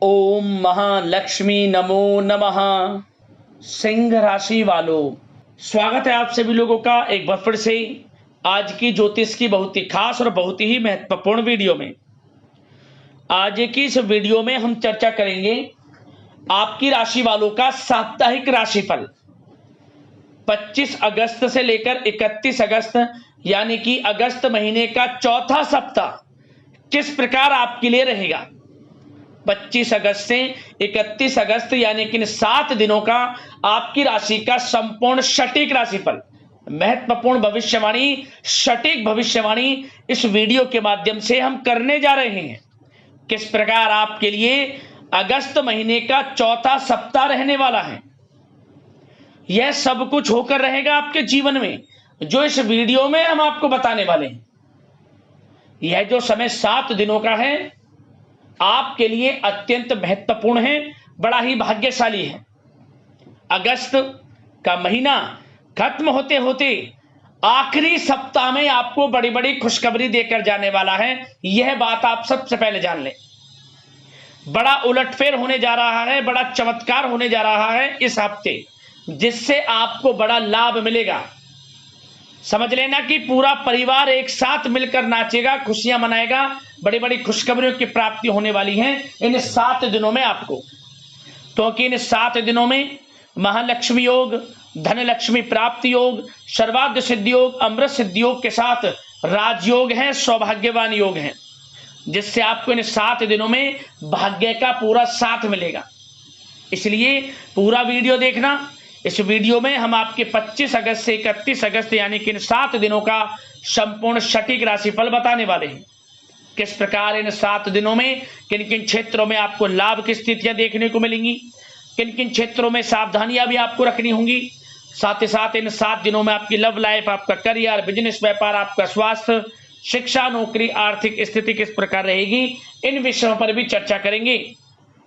ओम महालक्ष्मी नमो नमः। सिंह राशि वालों, स्वागत है आप सभी लोगों का एक बार फिर से आज की ज्योतिष की बहुत ही खास और बहुत ही महत्वपूर्ण वीडियो में। आज की इस वीडियो में हम चर्चा करेंगे आपकी राशि वालों का साप्ताहिक राशिफल 25 अगस्त से लेकर 31 अगस्त यानी कि अगस्त महीने का चौथा सप्ताह किस प्रकार आपके लिए रहेगा। 25 अगस्त से 31 अगस्त यानी कि इन 7 दिनों का आपकी राशि का संपूर्ण सटीक राशिफल, महत्वपूर्ण भविष्यवाणी, सटीक भविष्यवाणी इस वीडियो के माध्यम से हम करने जा रहे हैं। किस प्रकार आपके लिए अगस्त महीने का चौथा सप्ताह रहने वाला है, यह सब कुछ होकर रहेगा आपके जीवन में जो इस वीडियो में हम आपको बताने वाले हैं। यह जो समय 7 दिनों का है आपके लिए अत्यंत महत्वपूर्ण है, बड़ा ही भाग्यशाली है। अगस्त का महीना खत्म होते होते आखिरी सप्ताह में आपको बड़ी बड़ी खुशखबरी देकर जाने वाला है। यह बात आप सबसे पहले जान लें। बड़ा उलटफेर होने जा रहा है, बड़ा चमत्कार होने जा रहा है इस हफ्ते, जिससे आपको बड़ा लाभ मिलेगा। समझ लेना कि पूरा परिवार एक साथ मिलकर नाचेगा, खुशियां मनाएगा, बड़ी बड़ी खुशखबरियों की प्राप्ति होने वाली है इन 7 दिनों में आपको। क्योंकि इन 7 दिनों में महालक्ष्मी योग, धनलक्ष्मी प्राप्ति योग, सर्वार्थ सिद्धि योग, अमृत सिद्धि योग के साथ राजयोग है, सौभाग्यवान योग है, जिससे आपको इन 7 दिनों में भाग्य का पूरा साथ मिलेगा। इसलिए पूरा वीडियो देखना। इस वीडियो में हम आपके 25 अगस्त से 31 अगस्त यानी कि इन 7 दिनों का संपूर्ण सटीक राशिफल बताने वाले हैं। किस प्रकार इन 7 दिनों में किन किन क्षेत्रों में आपको लाभ की स्थितियां देखने को मिलेंगी, किन किन क्षेत्रों में सावधानियां भी आपको रखनी होंगी। साथ ही साथ इन 7 दिनों में आपकी लव लाइफ, आपका करियर, बिजनेस, व्यापार, आपका स्वास्थ्य, शिक्षा, नौकरी, आर्थिक स्थिति किस प्रकार रहेगी, इन विषयों पर भी चर्चा करेंगे।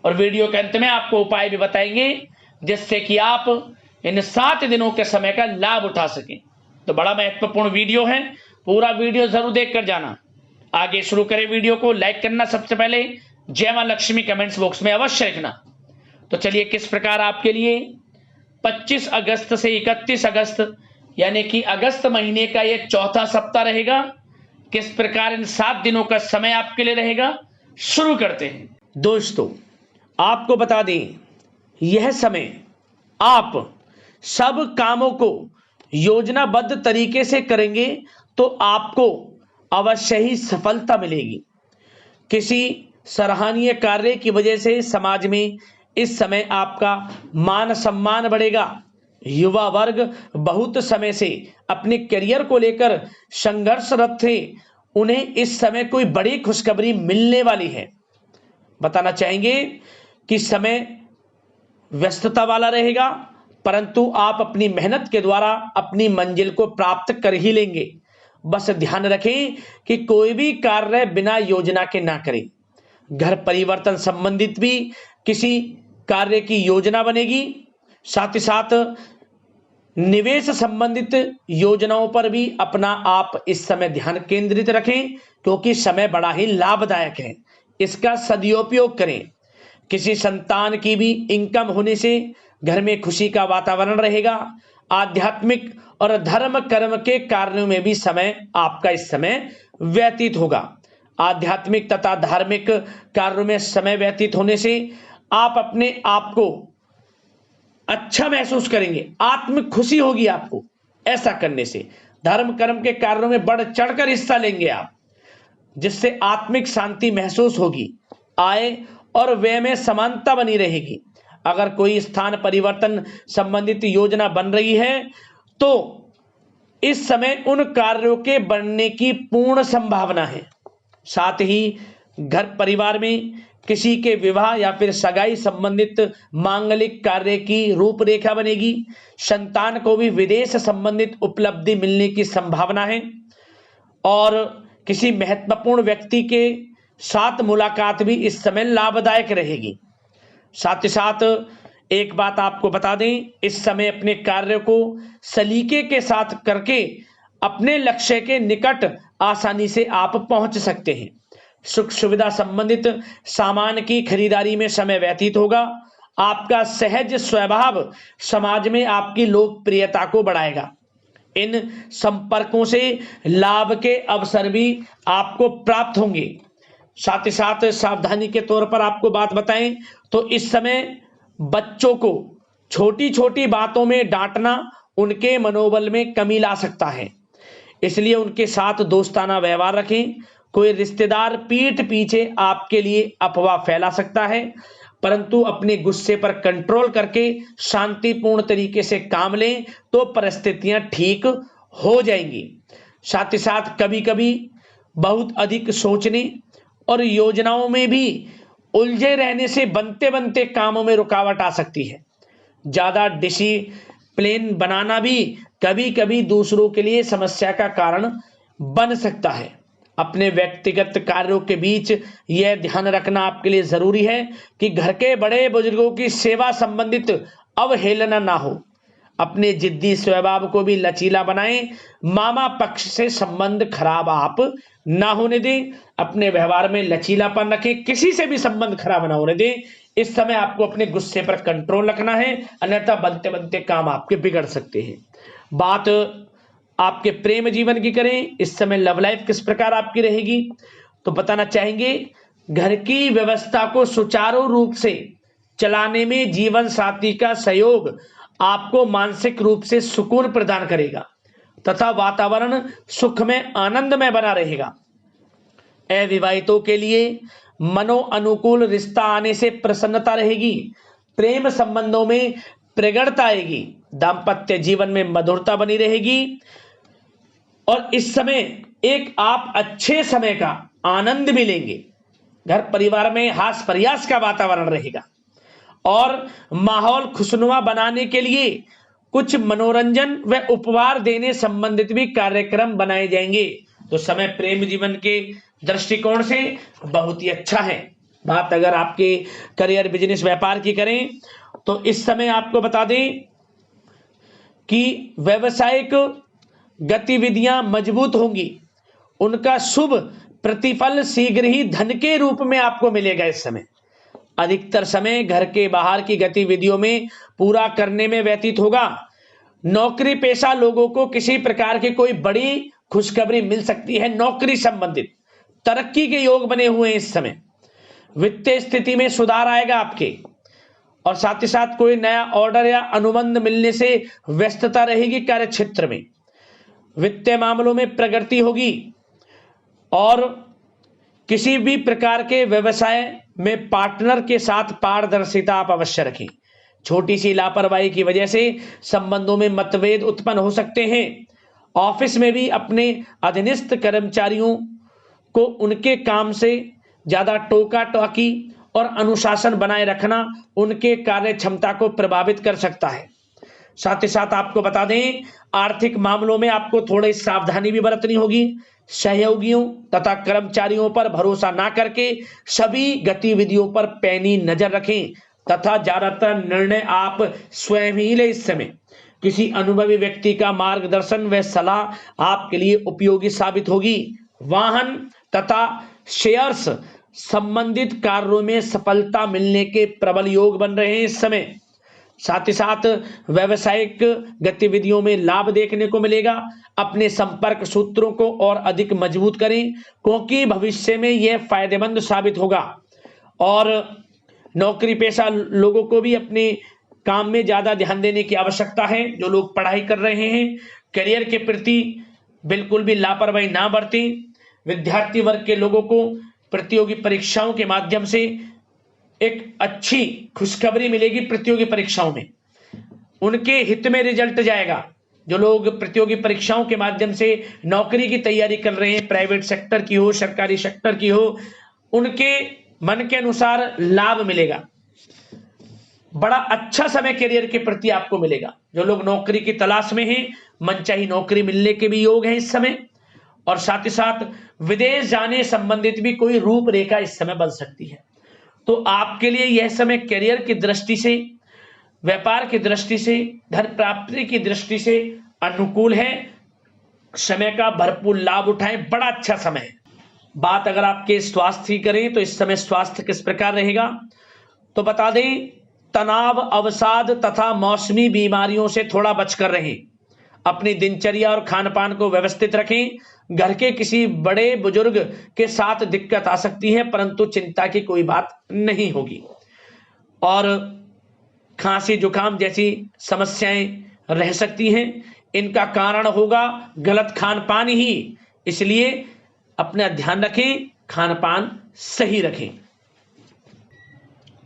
और वीडियो के अंत में आपको उपाय भी बताएंगे जिससे कि आप इन 7 दिनों के समय का लाभ उठा सकें। तो बड़ा महत्वपूर्ण वीडियो है, पूरा वीडियो जरूर देख कर जाना। आगे शुरू करें वीडियो को। लाइक करना सबसे पहले, जय मां लक्ष्मी कमेंट्स बॉक्स में अवश्य लिखना। तो चलिए किस प्रकार आपके लिए 25 अगस्त से 31 अगस्त यानी कि अगस्त महीने का यह चौथा सप्ताह रहेगा, किस प्रकार इन 7 दिनों का समय आपके लिए रहेगा, शुरू करते हैं। दोस्तों, आपको बता दें, यह समय आप सब कामों को योजनाबद्ध तरीके से करेंगे तो आपको अवश्य ही सफलता मिलेगी। किसी सराहनीय कार्य की वजह से समाज में इस समय आपका मान सम्मान बढ़ेगा। युवा वर्ग बहुत समय से अपने करियर को लेकर संघर्षरत थे, उन्हें इस समय कोई बड़ी खुशखबरी मिलने वाली है। बताना चाहेंगे कि समय व्यस्तता वाला रहेगा, परंतु आप अपनी मेहनत के द्वारा अपनी मंजिल को प्राप्त कर ही लेंगे। बस ध्यान रखें कि कोई भी कार्य बिना योजना के ना करें। घर परिवर्तन संबंधित भी किसी कार्य की योजना बनेगी। साथ ही साथ निवेश संबंधित योजनाओं पर भी अपना आप इस समय ध्यान केंद्रित रखें, क्योंकि समय बड़ा ही लाभदायक है, इसका सदुपयोग करें। किसी संतान की भी इनकम होने से घर में खुशी का वातावरण रहेगा। आध्यात्मिक और धर्म कर्म के कार्यों में भी समय आपका इस समय व्यतीत होगा। आध्यात्मिक तथा धार्मिक कार्यों में समय व्यतीत होने से आप अपने आप को अच्छा महसूस करेंगे, आत्मिक खुशी होगी आपको। ऐसा करने से धर्म कर्म के कार्यों में बढ़ चढ़कर हिस्सा लेंगे आप, जिससे आत्मिक शांति महसूस होगी। आय और व्यय में समानता बनी रहेगी। अगर कोई स्थान परिवर्तन संबंधित योजना बन रही है तो इस समय उन कार्यों के बनने की पूर्ण संभावना है। साथ ही घर परिवार में किसी के विवाह या फिर सगाई संबंधित मांगलिक कार्य की रूपरेखा बनेगी। संतान को भी विदेश संबंधित उपलब्धि मिलने की संभावना है और किसी महत्वपूर्ण व्यक्ति के साथ मुलाकात भी इस समय लाभदायक रहेगी। साथ ही साथ एक बात आपको बता दें, इस समय अपने कार्य को सलीके के साथ करके अपने लक्ष्य के निकट आसानी से आप पहुंच सकते हैं। सुख सुविधा संबंधित सामान की खरीदारी में समय व्यतीत होगा। आपका सहज स्वभाव समाज में आपकी लोकप्रियता को बढ़ाएगा। इन संपर्कों से लाभ के अवसर भी आपको प्राप्त होंगे। साथ ही साथ सावधानी के तौर पर आपको बात बताएं तो इस समय बच्चों को छोटी छोटी बातों में डांटना उनके मनोबल में कमी ला सकता है, इसलिए उनके साथ दोस्ताना व्यवहार रखें। कोई रिश्तेदार पीठ पीछे आपके लिए अफवाह फैला सकता है, परंतु अपने गुस्से पर कंट्रोल करके शांतिपूर्ण तरीके से काम लें तो परिस्थितियां ठीक हो जाएंगी। साथ ही साथ कभी कभी बहुत अधिक सोचने और योजनाओं में भी उलझे रहने से बनते बनते कामों में रुकावट आ सकती है। ज्यादा डिसिप्लिन बनाना भी कभी कभी दूसरों के लिए समस्या का कारण बन सकता है। अपने व्यक्तिगत कार्यों के बीच यह ध्यान रखना आपके लिए जरूरी है कि घर के बड़े बुजुर्गों की सेवा संबंधित अवहेलना ना हो। अपने जिद्दी स्वभाव को भी लचीला बनाएं। मामा पक्ष से संबंध खराब आप ना होने दें। अपने व्यवहार में लचीलापन रखें, किसी से भी संबंध खराब ना होने दें। इस समय आपको अपने गुस्से पर कंट्रोल रखना है, अन्यथा बनते बनते काम आपके बिगड़ सकते हैं। बात आपके प्रेम जीवन की करें, इस समय लव लाइफ किस प्रकार आपकी रहेगी, तो बताना चाहेंगे घर की व्यवस्था को सुचारू रूप से चलाने में जीवन साथी का सहयोग आपको मानसिक रूप से सुकून प्रदान करेगा तथा वातावरण सुख में आनंद में बना रहेगा। अविवाहितों के लिए मनो अनुकूल रिश्ता आने से प्रसन्नता रहेगी। प्रेम संबंधों में प्रगाढ़ता आएगी। दाम्पत्य जीवन में मधुरता बनी रहेगी और इस समय एक आप अच्छे समय का आनंद भी लेंगे। घर परिवार में हास प्रयास का वातावरण रहेगा और माहौल खुशनुमा बनाने के लिए कुछ मनोरंजन व उपहार देने संबंधित भी कार्यक्रम बनाए जाएंगे। तो समय प्रेम जीवन के दृष्टिकोण से बहुत ही अच्छा है। बात अगर आपके करियर बिजनेस व्यापार की करें तो इस समय आपको बता दें कि व्यवसायिक गतिविधियां मजबूत होंगी। उनका शुभ प्रतिफल शीघ्र ही धन के रूप में आपको मिलेगा। इस समय अधिकतर समय घर के बाहर की गतिविधियों में पूरा करने में व्यतीत होगा। नौकरी पेशा लोगों को किसी प्रकार की कोई बड़ी खुशखबरी मिल सकती है। नौकरी संबंधित तरक्की के योग बने हुए हैं। इस समय वित्तीय स्थिति में सुधार आएगा आपके, और साथ ही साथ कोई नया ऑर्डर या अनुबंध मिलने से व्यस्तता रहेगी। कार्य क्षेत्र में वित्तीय मामलों में प्रगति होगी और किसी भी प्रकार के व्यवसाय में पार्टनर के साथ पारदर्शिता आप अवश्य रखें। छोटी सी लापरवाही की वजह से संबंधों में मतभेद उत्पन्न हो सकते हैं। ऑफिस में भी अपने अधीनस्थ कर्मचारियों को उनके काम से ज्यादा टोका टाकी और अनुशासन बनाए रखना उनके कार्य क्षमता को प्रभावित कर सकता है। साथ ही साथ आपको बता दें आर्थिक मामलों में आपको थोड़ी सावधानी भी बरतनी होगी। सहयोगियों तथा कर्मचारियों पर भरोसा ना करके सभी गतिविधियों पर पैनी नजर रखें तथा ज्यादातर निर्णय आप स्वयं ही लें। इस समय किसी अनुभवी व्यक्ति का मार्गदर्शन व सलाह आपके लिए उपयोगी साबित होगी। वाहन तथा शेयर्स संबंधित कार्यों में सफलता मिलने के प्रबल योग बन रहे हैं इस समय। साथ ही साथ व्यावसायिक गतिविधियों में लाभ देखने को मिलेगा। अपने संपर्क सूत्रों को और अधिक मजबूत करें क्योंकि भविष्य में यह फायदेमंद साबित होगा। और नौकरी पेशा लोगों को भी अपने काम में ज्यादा ध्यान देने की आवश्यकता है। जो लोग पढ़ाई कर रहे हैं करियर के प्रति बिल्कुल भी लापरवाही ना बरतें। विद्यार्थी वर्ग के लोगों को प्रतियोगी परीक्षाओं के माध्यम से एक अच्छी खुशखबरी मिलेगी। प्रतियोगी परीक्षाओं में उनके हित में रिजल्ट जाएगा। जो लोग प्रतियोगी परीक्षाओं के माध्यम से नौकरी की तैयारी कर रहे हैं, प्राइवेट सेक्टर की हो सरकारी सेक्टर की हो, उनके मन के अनुसार लाभ मिलेगा। बड़ा अच्छा समय करियर के प्रति आपको मिलेगा। जो लोग नौकरी की तलाश में हैं मनचाही नौकरी मिलने के भी योग हैं इस समय। और साथ ही साथ विदेश जाने संबंधित भी कोई रूपरेखा इस समय बन सकती है। तो आपके लिए यह समय करियर की दृष्टि से, व्यापार की दृष्टि से, धन प्राप्ति की दृष्टि से अनुकूल है। समय का भरपूर लाभ उठाएं, बड़ा अच्छा समय है। बात अगर आपके स्वास्थ्य की करें तो इस समय स्वास्थ्य किस प्रकार रहेगा, तो बता दें तनाव, अवसाद तथा मौसमी बीमारियों से थोड़ा बचकर रहें। अपनी दिनचर्या और खान पान को व्यवस्थित रखें। घर के किसी बड़े बुजुर्ग के साथ दिक्कत आ सकती है, परंतु चिंता की कोई बात नहीं होगी। और खांसी जुकाम जैसी समस्याएं रह सकती हैं, इनका कारण होगा गलत खान पान ही। इसलिए अपना ध्यान रखें, खान पान सही रखें।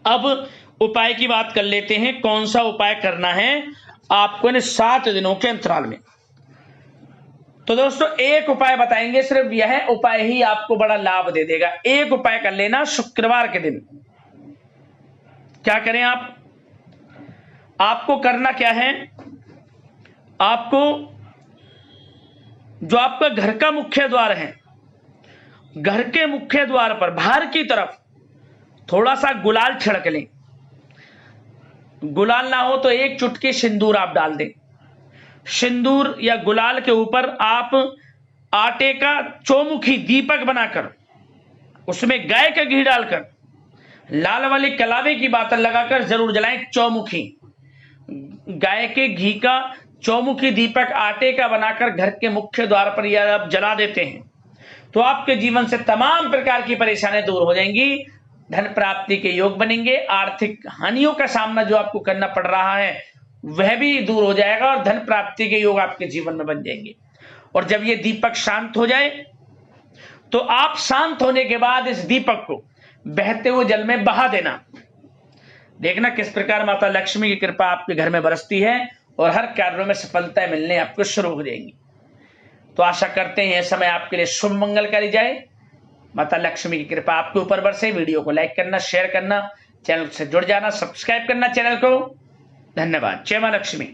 अब उपाय की बात कर लेते हैं। कौन सा उपाय करना है आपको इन 7 दिनों के अंतराल में। तो दोस्तों एक उपाय बताएंगे, सिर्फ यह उपाय ही आपको बड़ा लाभ दे देगा। एक उपाय कर लेना शुक्रवार के दिन। क्या करें आपको करना क्या है, आपको जो आपका घर का मुख्य द्वार है, घर के मुख्य द्वार पर बाहर की तरफ थोड़ा सा गुलाल छिड़क लें। गुलाल ना हो तो एक चुटकी सिंदूर आप डाल दें। सिंदूर या गुलाल के ऊपर आप आटे का चौमुखी दीपक बनाकर उसमें गाय का घी डालकर लाल वाली कलावे की बातल लगाकर जरूर जलाएं। चौमुखी गाय के घी का चौमुखी दीपक आटे का बनाकर घर के मुख्य द्वार पर यह आप जला देते हैं तो आपके जीवन से तमाम प्रकार की परेशानियां दूर हो जाएंगी। धन प्राप्ति के योग बनेंगे। आर्थिक हानियों का सामना जो आपको करना पड़ रहा है वह भी दूर हो जाएगा और धन प्राप्ति के योग आपके जीवन में बन जाएंगे। और जब ये दीपक शांत हो जाए तो आप शांत होने के बाद इस दीपक को बहते हुए जल में बहा देना। देखना किस प्रकार माता लक्ष्मी की कृपा आपके घर में बरसती है और हर कार्यों में सफलता मिलने आपको शुरू हो जाएंगी। तो आशा करते हैं यह समय आपके लिए शुभ मंगलकारी जाए। माता लक्ष्मी की कृपा आपके ऊपर बरसे। वीडियो को लाइक करना, शेयर करना, चैनल से जुड़ जाना, सब्सक्राइब करना चैनल को। धन्यवाद। जय मां लक्ष्मी।